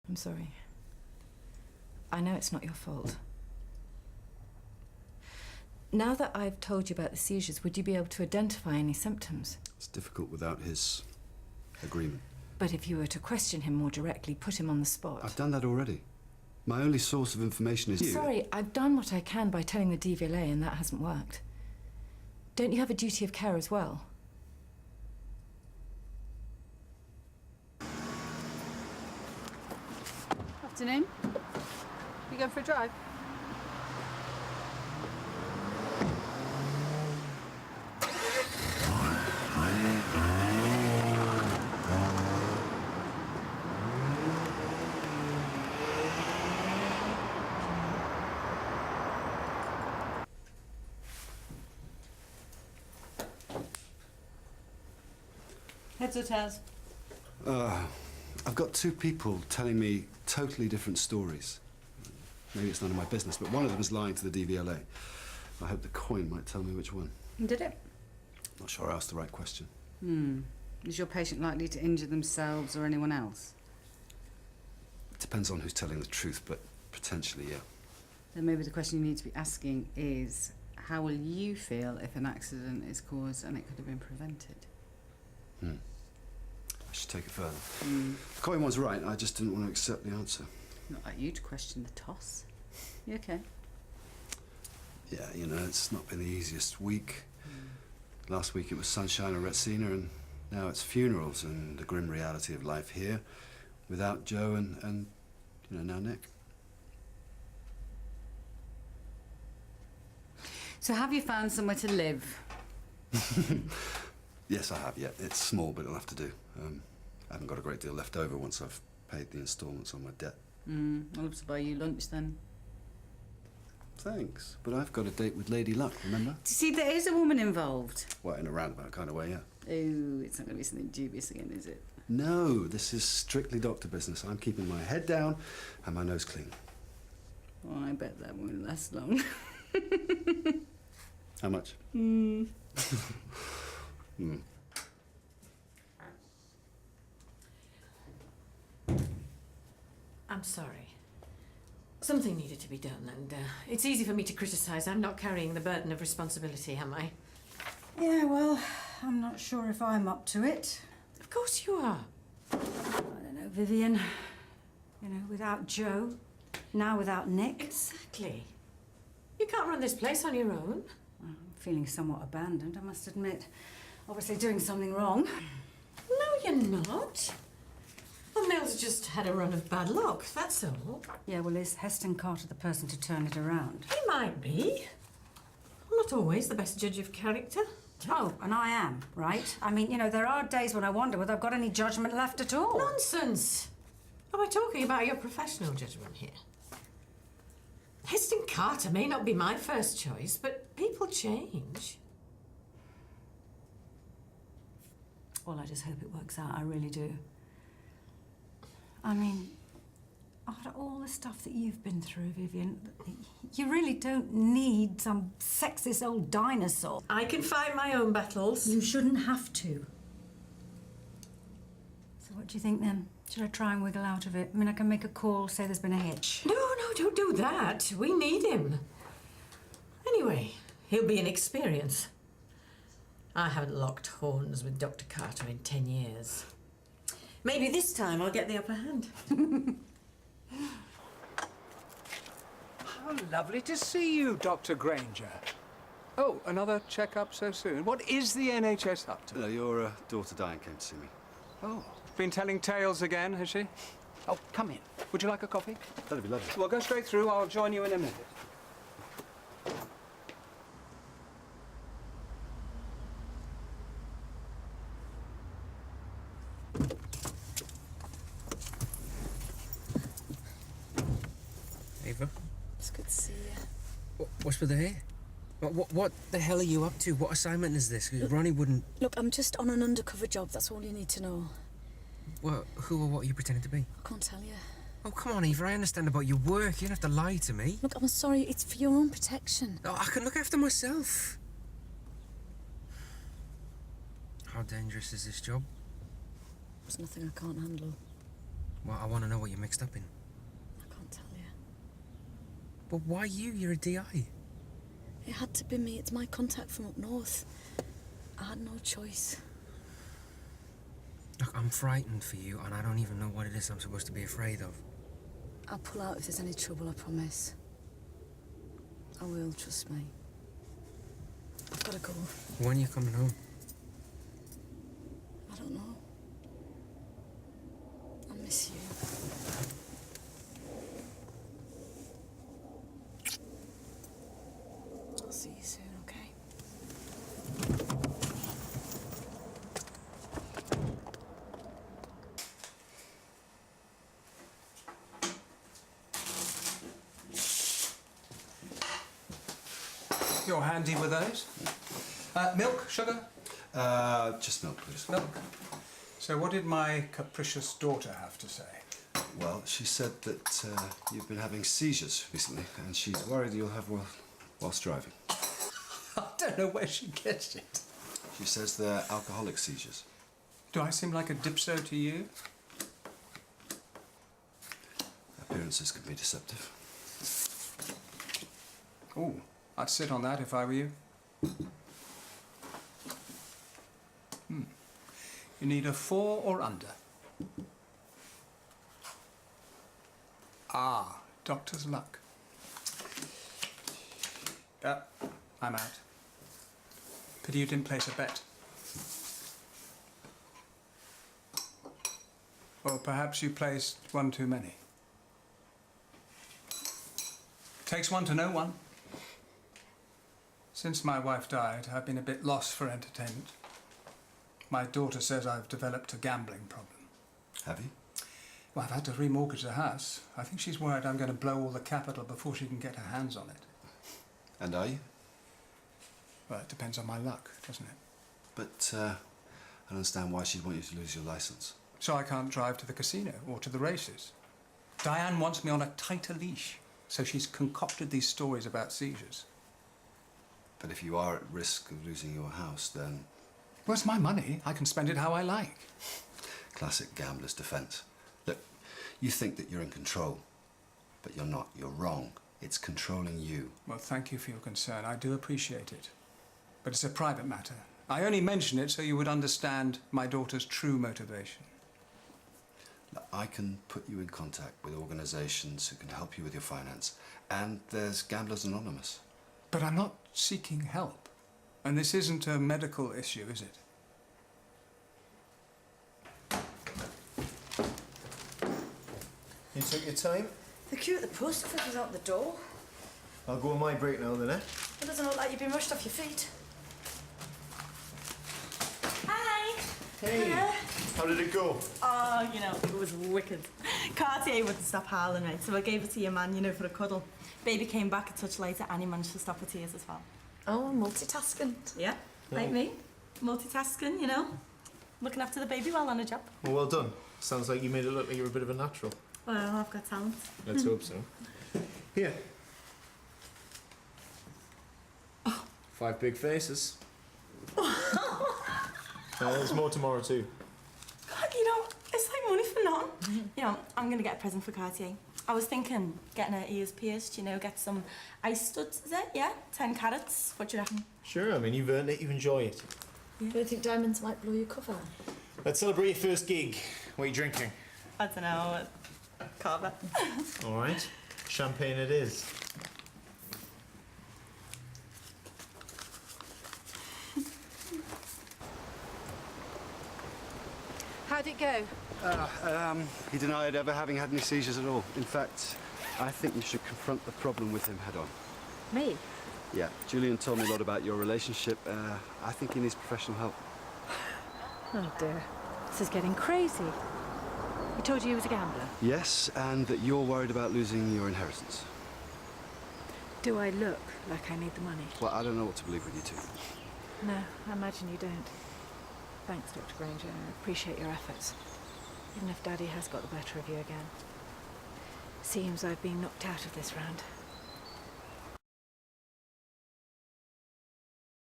I'm sorry. I know it's not your fault. Now that I've told you about the seizures, would you be able to identify any symptoms? It's difficult without his agreement. But if you were to question him more directly, put him on the spot. I've done that already. My only source of information is you. Sorry, I've done what I can by telling the DVLA and that hasn't worked. Don't you have a duty of care as well? Afternoon. You going for a drive? Heads or tails? I've got two people telling me totally different stories. Maybe it's none of my business, but one of them is lying to the DVLA. I hope the coin might tell me which one. Did it? Not sure I asked the right question. Is your patient likely to injure themselves or anyone else? It depends on who's telling the truth, but potentially, yeah. Then maybe the question you need to be asking is, how will you feel if an accident is caused and it could have been prevented? I should take it further. The coin was right, I just didn't want to accept the answer. Not like you to question the toss. You okay? Yeah, you know, it's not been the easiest week. Last week it was sunshine and Retsina, and now it's funerals and the grim reality of life here without Joe and you know, now Nick. So have you found somewhere to live? Yes, I have, yeah. It's small, but it'll have to do. I haven't got a great deal left over once I've paid the instalments on my debt. I'll have to buy you lunch then. Thanks, but I've got a date with Lady Luck, remember? See, there is a woman involved. Well, in a roundabout kind of way, yeah. Oh, it's not going to be something dubious again, is it? No, this is strictly doctor business. I'm keeping my head down and my nose clean. Oh, I bet that won't last long. How much? I'm sorry. Something needed to be done, and it's easy for me to criticise. I'm not carrying the burden of responsibility, am I? Yeah, well, I'm not sure if I'm up to it. Of course you are. I don't know, Vivian. You know, without Joe, now without Nick. Exactly. You can't run this place on your own. I'm feeling somewhat abandoned, I must admit. Obviously doing something wrong. No, you're not. Well, Mills just had a run of bad luck, that's all. Yeah, well, is Heston Carter the person to turn it around? He might be. I'm not always the best judge of character. Oh, and I am, right? I mean, you know, there are days when I wonder whether I've got any judgment left at all. Nonsense. Am I talking about your professional judgment here? Heston Carter may not be my first choice, but people change. Well, I just hope it works out, I really do. I mean, after all the stuff that you've been through, Vivian, you really don't need some sexist old dinosaur. I can fight my own battles. You shouldn't have to. So what do you think then? Should I try and wiggle out of it? I mean, I can make a call, say there's been a hitch. No, don't do that. We need him. Anyway, he'll be an experience. I haven't locked horns with Dr. Carter in 10 years. Maybe this time I'll get the upper hand. How lovely to see you, Dr. Granger. Oh, another checkup so soon. What is the NHS up to? No, your daughter Diane came to see me. Oh, been telling tales again, has she? Oh, come in. Would you like a coffee? That'd be lovely. Well, go straight through. I'll join you in a minute. Ava? It's good to see you. What's with the hair? What the hell are you up to? What assignment is this? Ronnie wouldn't... Look, I'm just on an undercover job, that's all you need to know. Well, who or what are you pretending to be? I can't tell you. Oh, come on, Eva, I understand about your work. You don't have to lie to me. Look, I'm sorry, it's for your own protection. Oh, I can look after myself. How dangerous is this job? There's nothing I can't handle. Well, I want to know what you're mixed up in. I can't tell you. But why you? You're a DI. It had to be me. It's my contact from up north. I had no choice. Look, I'm frightened for you, and I don't even know what it is I'm supposed to be afraid of. I'll pull out if there's any trouble, I promise. I will, trust me. I've got to go. When are you coming home? I don't know. I miss you. I'll see you soon, okay? You're handy with those? Milk, sugar? Just milk, please. Milk. So what did my capricious daughter have to say? Well, she said that you've been having seizures recently, and she's worried you'll have whilst driving. I don't know where she gets it. She says they're alcoholic seizures. Do I seem like a dipso to you? Appearances can be deceptive. Oh, I'd sit on that if I were you. You need a 4 or under. Ah, doctor's luck. I'm out. Pity you didn't place a bet. Or perhaps you placed one too many. Takes one to know one. Since my wife died, I've been a bit lost for entertainment. My daughter says I've developed a gambling problem. Have you? Well, I've had to remortgage the house. I think she's worried I'm going to blow all the capital before she can get her hands on it. And are you? Well, it depends on my luck, doesn't it? But I don't understand why she'd want you to lose your license. So I can't drive to the casino or to the races. Diane wants me on a tighter leash, so she's concocted these stories about seizures. But if you are at risk of losing your house, then... Well, it's my money. I can spend it how I like. Classic gambler's defense. Look, you think that you're in control, but you're not. You're wrong. It's controlling you. Well, thank you for your concern. I do appreciate it. But it's a private matter. I only mention it so you would understand my daughter's true motivation. Look, I can put you in contact with organisations who can help you with your finance. And there's Gamblers Anonymous. But I'm not seeking help. And this isn't a medical issue, is it? You took your time? The queue at the post office was out the door. I'll go on my break now then, eh? It doesn't look like you've been rushed off your feet. Hi! Hey! How did it go? Oh, you know, it was wicked. Cartier wouldn't stop howling, right? So I gave it to your man, you know, for a cuddle. Baby came back a touch later and he managed to stop her tears as well. Oh, multitasking. Yeah, like me. Multitasking, you know. Looking after the baby while on a job. Well done. Sounds like you made it look like you were a bit of a natural. Well, I've got talent. Let's hope so. Here. 5 big faces. There's more tomorrow too. God, you know, it's like money for nothing. You know, I'm going to get a present for Cartier. I was thinking getting her ears pierced, you know, get some ice studs, is it? Yeah? 10 carats. What do you reckon? Sure, I mean, you've earned it, you enjoy it. Yeah. Do you think diamonds might blow your cover? Let's celebrate your first gig. What are you drinking? I don't know, carver. All right. Champagne it is. How'd it go? He denied ever having had any seizures at all. In fact, I think you should confront the problem with him head on. Me? Yeah, Julian told me a lot about your relationship. I think he needs professional help. Oh dear. This is getting crazy. He told you he was a gambler? Yes, and that you're worried about losing your inheritance. Do I look like I need the money? Well, I don't know what to believe with you two. No, I imagine you don't. Thanks, Dr. Granger. I appreciate your efforts. Even if Daddy has got the better of you again. Seems I've been knocked out of this round.